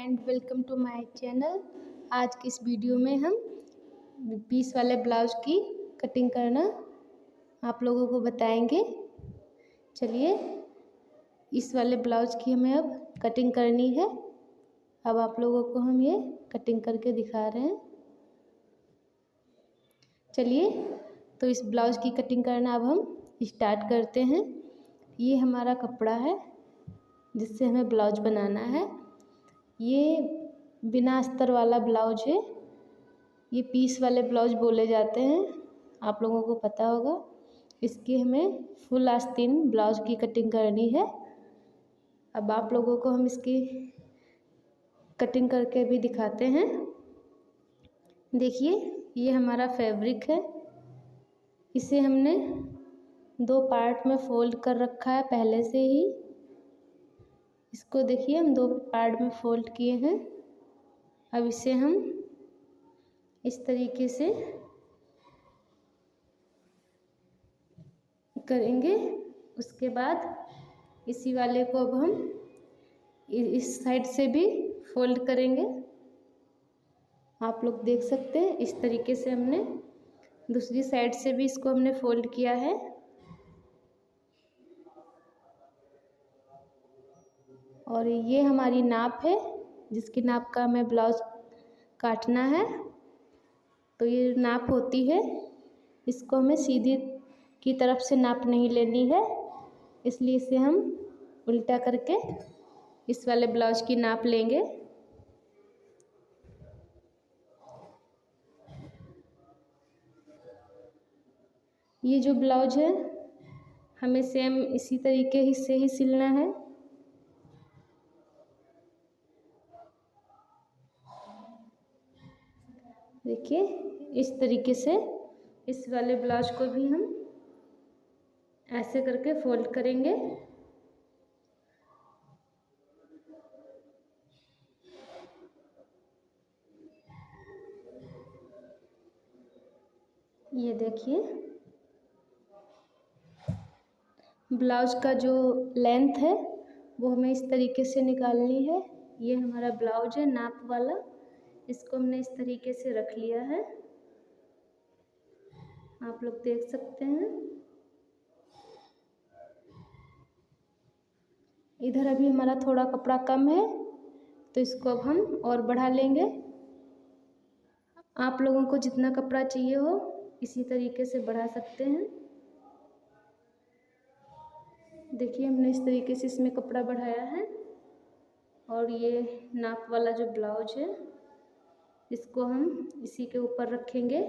And welcome to my channel. आज की इस वीडियो में हम पीस वाले ब्लाउज की कटिंग करना आप लोगों को बताएंगे। चलिए, इस वाले ब्लाउज की हमें अब कटिंग करनी है। अब आप लोगों को हम ये कटिंग करके दिखा रहे हैं। चलिए, तो इस ब्लाउज की कटिंग करना अब हम स्टार्ट करते हैं। ये हमारा कपड़ा है जिससे हमें ब्लाउज बनाना है। ये बिना अस्तर वाला ब्लाउज है। ये पीस वाले ब्लाउज बोले जाते हैं, आप लोगों को पता होगा। इसकी हमें फुल आस्तीन ब्लाउज की कटिंग करनी है। अब आप लोगों को हम इसकी कटिंग करके भी दिखाते हैं। देखिए, ये हमारा फैब्रिक है। इसे हमने 2 पार्ट में फोल्ड कर रखा है पहले से ही। इसको देखिए, हम 2 पार्ट में फोल्ड किए हैं। अब इसे हम इस तरीके से करेंगे। उसके बाद इसी वाले को अब हम इस साइड से भी फोल्ड करेंगे। आप लोग देख सकते हैं, इस तरीके से हमने दूसरी साइड से भी इसको हमने फोल्ड किया है। और ये हमारी नाप है जिसकी नाप का हमें ब्लाउज काटना है। तो ये नाप होती है, इसको हमें सीधी की तरफ से नाप नहीं लेनी है, इसलिए इसे हम उल्टा करके इस वाले ब्लाउज की नाप लेंगे। ये जो ब्लाउज है हमें सेम इसी तरीके से ही सिलना है। देखिए, इस तरीके से इस वाले ब्लाउज को भी हम ऐसे करके फोल्ड करेंगे। ये देखिए, ब्लाउज का जो लेंथ है वो हमें इस तरीके से निकालनी है। ये हमारा ब्लाउज है नाप वाला, इसको हमने इस तरीके से रख लिया है, आप लोग देख सकते हैं। इधर अभी हमारा थोड़ा कपड़ा कम है, तो इसको अब हम और बढ़ा लेंगे। आप लोगों को जितना कपड़ा चाहिए हो इसी तरीके से बढ़ा सकते हैं। देखिए, हमने इस तरीके से इसमें कपड़ा बढ़ाया है। और ये नाप वाला जो ब्लाउज है इसको हम इसी के ऊपर रखेंगे,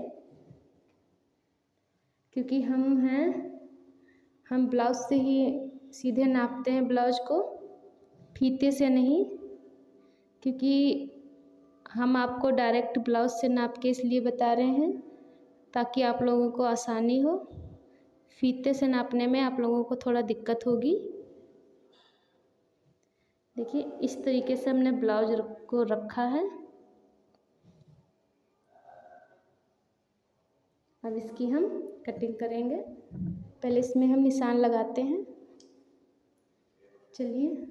क्योंकि हम ब्लाउज से ही सीधे नापते हैं ब्लाउज को, फीते से नहीं। क्योंकि हम आपको डायरेक्ट ब्लाउज से नाप के इसलिए बता रहे हैं ताकि आप लोगों को आसानी हो। फीते से नापने में आप लोगों को थोड़ा दिक्कत होगी। देखिए, इस तरीके से हमने ब्लाउज को रखा है। अब इसकी हम कटिंग करेंगे। पहले इसमें हम निशान लगाते हैं। चलिए,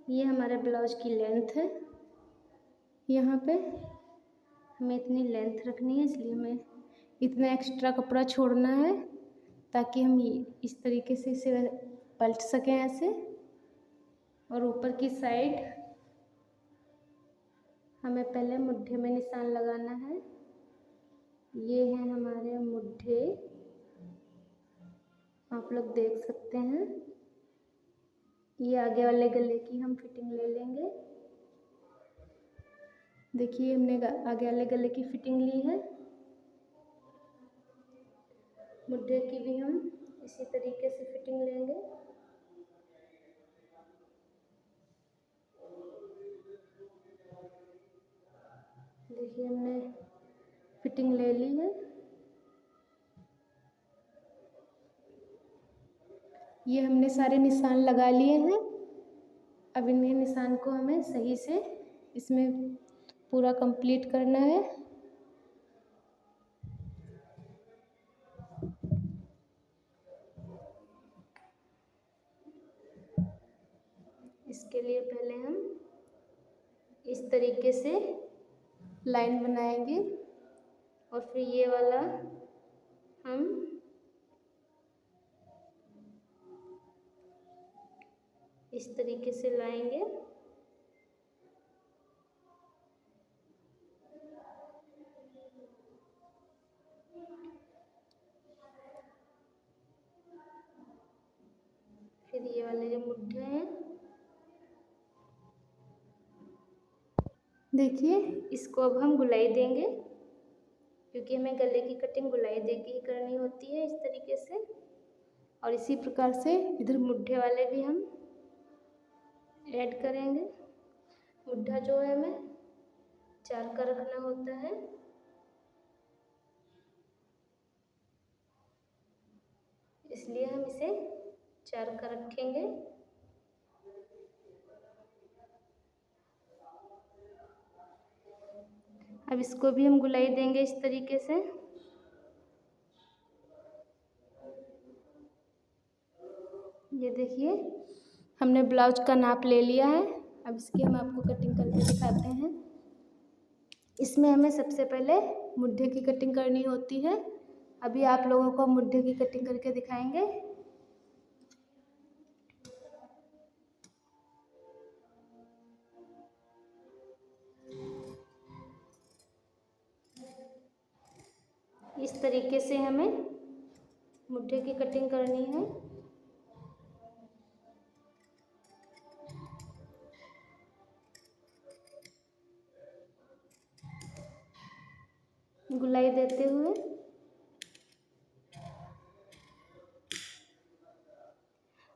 ये हमारे ब्लाउज की लेंथ है। यहाँ पे हमें इतनी लेंथ रखनी है, इसलिए हमें इतना एक्स्ट्रा कपड़ा छोड़ना है ताकि हम इस तरीके से इसे पलट सकें ऐसे। और ऊपर की साइड हमें पहले मुट्ठे में निशान लगाना है। ये हैं हमारे मुट्ठे, आप लोग देख सकते हैं। ये आगे वाले गले की हम फिटिंग ले लेंगे। देखिए, हमने आगे वाले गले की फिटिंग ली है। मुट्ठे की भी हम इसी तरीके से फिटिंग लेंगे। देखिए, हमने फिटिंग ले ली है। ये हमने सारे निशान लगा लिए हैं। अब इन्हें निशान को हमें सही से इसमें पूरा कंप्लीट करना है। इसके लिए पहले हम इस तरीके से लाइन बनाएंगे और फिर ये वाला हम इस तरीके से लाएंगे। फिर ये वाले जो मुड्ढे हैं, देखिए इसको अब हम गुलाई देंगे, क्योंकि हमें गले की कटिंग गुलाई दे के ही करनी होती है इस तरीके से। और इसी प्रकार से इधर मुड्ढे वाले भी हम ऐड करेंगे। मुड्ढा जो है हमें 4 का रखना होता है, इसलिए हम इसे 4 का रखेंगे। अब इसको भी हम गुलाई देंगे इस तरीके से। ये देखिए हमने ब्लाउज का नाप ले लिया है। अब इसकी हम आपको कटिंग करके दिखाते हैं। इसमें हमें सबसे पहले मुड्ढे की कटिंग करनी होती है। अभी आप लोगों को मुड्ढे की कटिंग करके दिखाएंगे। इस तरीके से हमें मुड्ढे की कटिंग करनी है। गुलाई देते हुए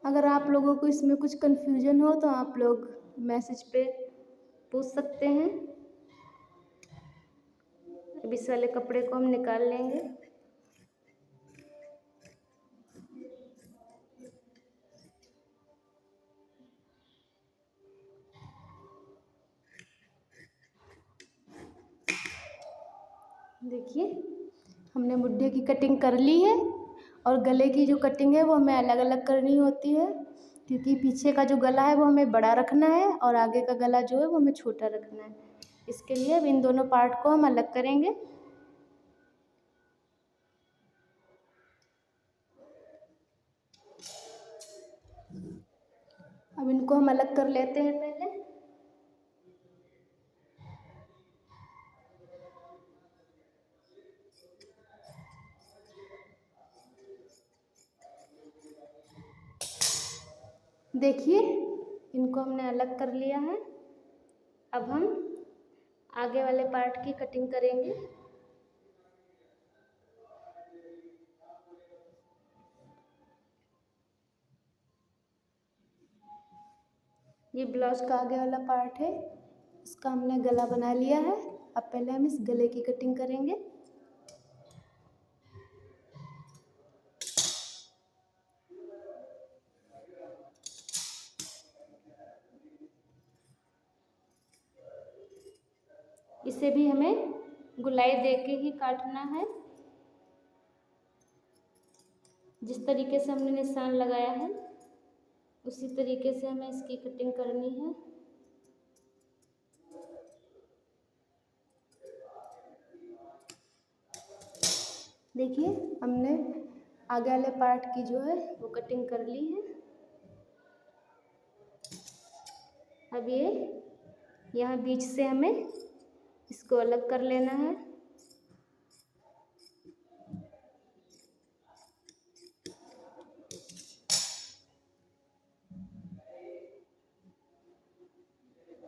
अगर आप लोगों को इसमें कुछ कन्फ्यूजन हो तो आप लोग मैसेज पे पूछ सकते हैं। अब इस वाले कपड़े को हम निकाल लेंगे। देखिए हमने मुड्ढे की कटिंग कर ली है और गले की जो कटिंग है वो हमें अलग अलग करनी होती है, क्योंकि पीछे का जो गला है वो हमें बड़ा रखना है और आगे का गला जो है वो हमें छोटा रखना है। इसके लिए अब इन दोनों पार्ट को हम अलग करेंगे। अब इनको हम अलग कर लेते हैं पहले। देखिए इनको हमने अलग कर लिया है। अब हम आगे वाले पार्ट की कटिंग करेंगे। ये ब्लाउज का आगे वाला पार्ट है, इसका हमने गला बना लिया है। अब पहले हम इस गले की कटिंग करेंगे। इसे भी हमें गुलाई दे के ही काटना है। जिस तरीके से हमने निशान लगाया है उसी तरीके से हमें इसकी कटिंग करनी है। देखिए हमने आगे वाले पार्ट की जो है वो कटिंग कर ली है। अब ये यहाँ बीच से हमें इसको अलग कर लेना है।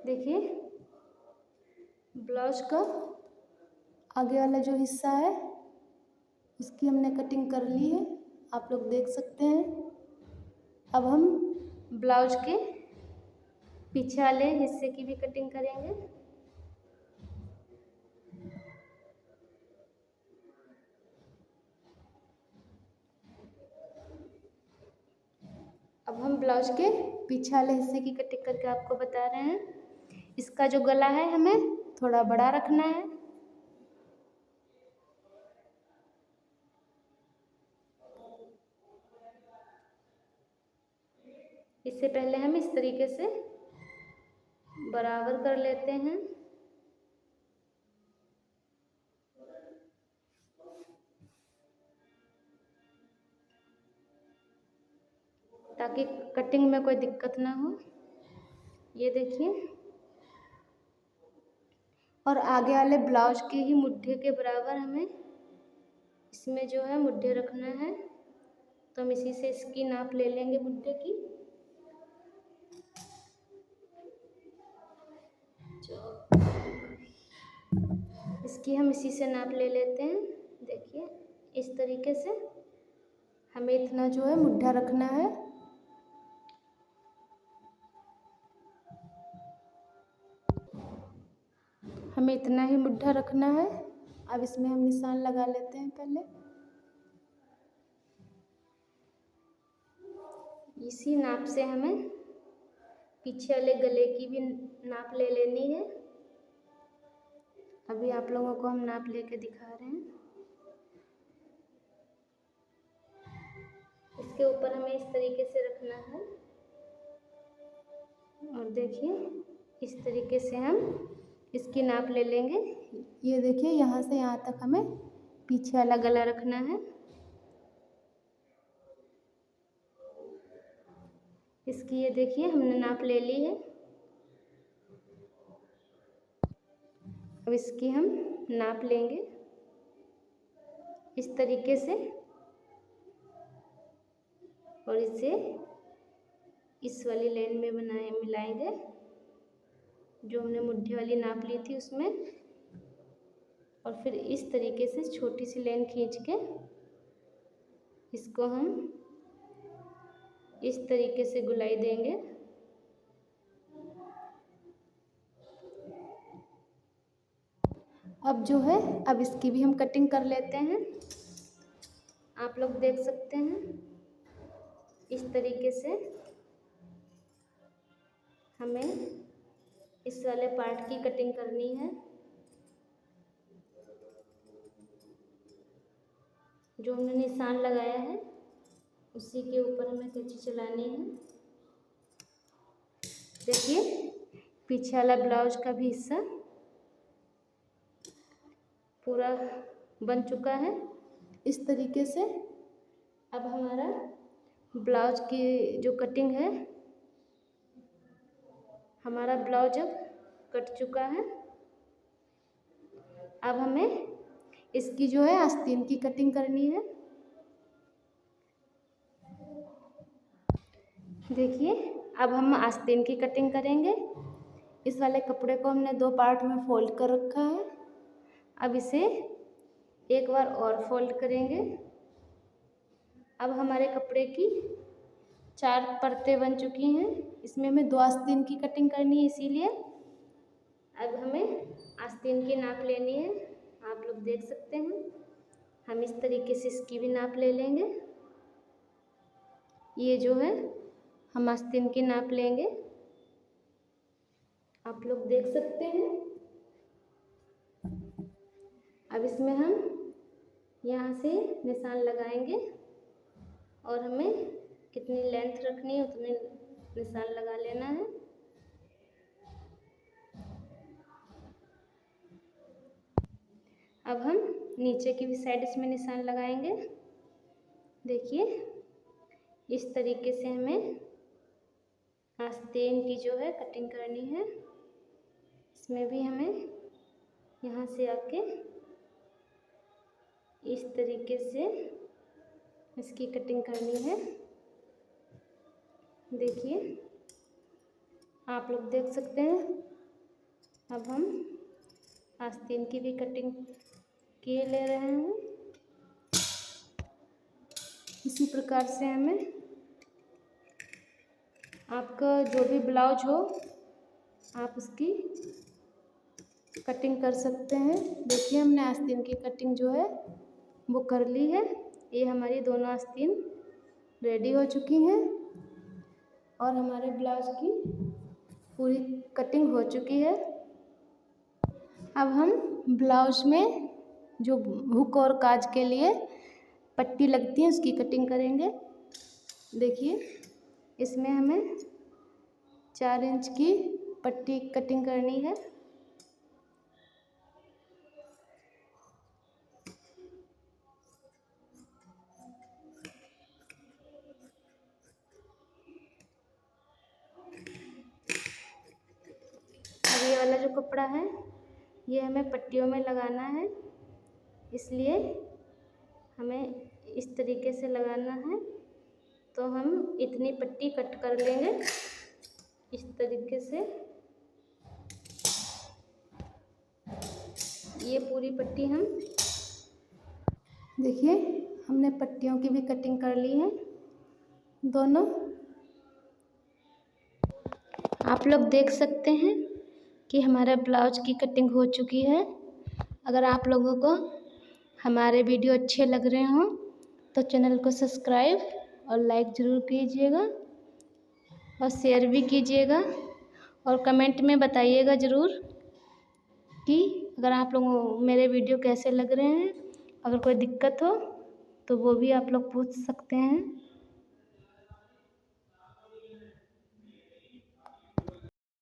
देखिए ब्लाउज का आगे वाला जो हिस्सा है इसकी हमने कटिंग कर ली है, आप लोग देख सकते हैं। अब हम ब्लाउज के पीछे वाले हिस्से की भी कटिंग करेंगे। अब हम ब्लाउज के पीछे वाले हिस्से की कटिंग करके आपको बता रहे हैं। इसका जो गला है हमें थोड़ा बड़ा रखना है। इससे पहले हम इस तरीके से बराबर कर लेते हैं। ताकि कटिंग में कोई दिक्कत ना हो। ये देखिए, और आगे वाले ब्लाउज के ही मुट्ठे के बराबर हमें इसमें जो है मुट्ठे रखना है। तो हम इसी से इसकी नाप ले लेंगे मुट्ठे की। इसकी हम इसी से नाप ले लेते हैं। देखिए, इस तरीके से हमें इतना जो है मुट्ठा रखना है। हमें इतना ही मुट्ठा रखना है। अब इसमें हम निशान लगा लेते हैं पहले। इसी नाप से हमें पीछे वाले गले की भी नाप ले लेनी है। अभी आप लोगों को हम नाप लेके दिखा रहे हैं। इसके ऊपर हमें इस तरीके से रखना है। और देखिए, इस तरीके से हम इसकी नाप ले लेंगे। ये देखिए, यहाँ से यहाँ तक हमें पीछे वाला गला रखना है। इसकी ये देखिए, हमने नाप ले ली है। अब इसकी हम नाप लेंगे इस तरीके से, और इसे इस वाली लाइन में मिलाएंगे जो हमने मुट्ठी वाली नाप ली थी उसमें। और फिर इस तरीके से छोटी सी लाइन खींच के इसको हम इस तरीके से गुलाई देंगे। अब जो है, अब इसकी भी हम कटिंग कर लेते हैं। आप लोग देख सकते हैं, इस तरीके से हमें इस वाले पार्ट की कटिंग करनी है। जो हमने निशान लगाया है उसी के ऊपर हमें कैंची चलानी है। देखिए, पीछे वाला ब्लाउज का भी हिस्सा पूरा बन चुका है। इस तरीके से अब हमारा ब्लाउज की जो कटिंग है, हमारा ब्लाउज अब कट चुका है। अब हमें इसकी जो है आस्तीन की कटिंग करनी है। देखिए, अब हम आस्तीन की कटिंग करेंगे। इस वाले कपड़े को हमने 2 पार्ट में फोल्ड कर रखा है। अब इसे एक बार और फोल्ड करेंगे। अब हमारे कपड़े की 4 परतें बन चुकी हैं। इसमें हमें 2 आस्तीन की कटिंग करनी है, इसीलिए अब हमें आस्तीन की नाप लेनी है। आप लोग देख सकते हैं, हम इस तरीके से इसकी भी नाप ले लेंगे। ये जो है हम आस्तीन की नाप लेंगे, आप लोग देख सकते हैं। अब इसमें हम यहाँ से निशान लगाएंगे और हमें कितनी लेंथ रखनी है उतने निशान लगा लेना है। अब हम नीचे की भी साइड इसमें निशान लगाएंगे। देखिए, इस तरीके से हमें आस्तीन की जो है कटिंग करनी है। इसमें भी हमें यहाँ से आके इस तरीके से इसकी कटिंग करनी है। देखिए, आप लोग देख सकते हैं। अब हम आस्तीन की भी कटिंग किए ले रहे हैं। इसी प्रकार से हमें आपका जो भी ब्लाउज हो आप उसकी कटिंग कर सकते हैं। देखिए, हमने आस्तीन की कटिंग जो है वो कर ली है। ये हमारी दोनों आस्तीन रेडी हो चुकी हैं और हमारे ब्लाउज की पूरी कटिंग हो चुकी है। अब हम ब्लाउज में जो हुक और काज के लिए पट्टी लगती है उसकी कटिंग करेंगे। देखिए, इसमें हमें 4 इंच की पट्टी कटिंग करनी है। अब ये वाला जो कपड़ा है ये हमें पट्टियों में लगाना है, इसलिए हमें इस तरीके से लगाना है। तो हम इतनी पट्टी कट कर लेंगे इस तरीके से। ये पूरी पट्टी हम देखिए हमने पट्टियों की भी कटिंग कर ली है दोनों। आप लोग देख सकते हैं कि हमारा ब्लाउज की कटिंग हो चुकी है। अगर आप लोगों को हमारे वीडियो अच्छे लग रहे हों तो चैनल को सब्सक्राइब और लाइक ज़रूर कीजिएगा और शेयर भी कीजिएगा और कमेंट में बताइएगा ज़रूर कि अगर आप लोगों मेरे वीडियो कैसे लग रहे हैं। अगर कोई दिक्कत हो तो वो भी आप लोग पूछ सकते हैं।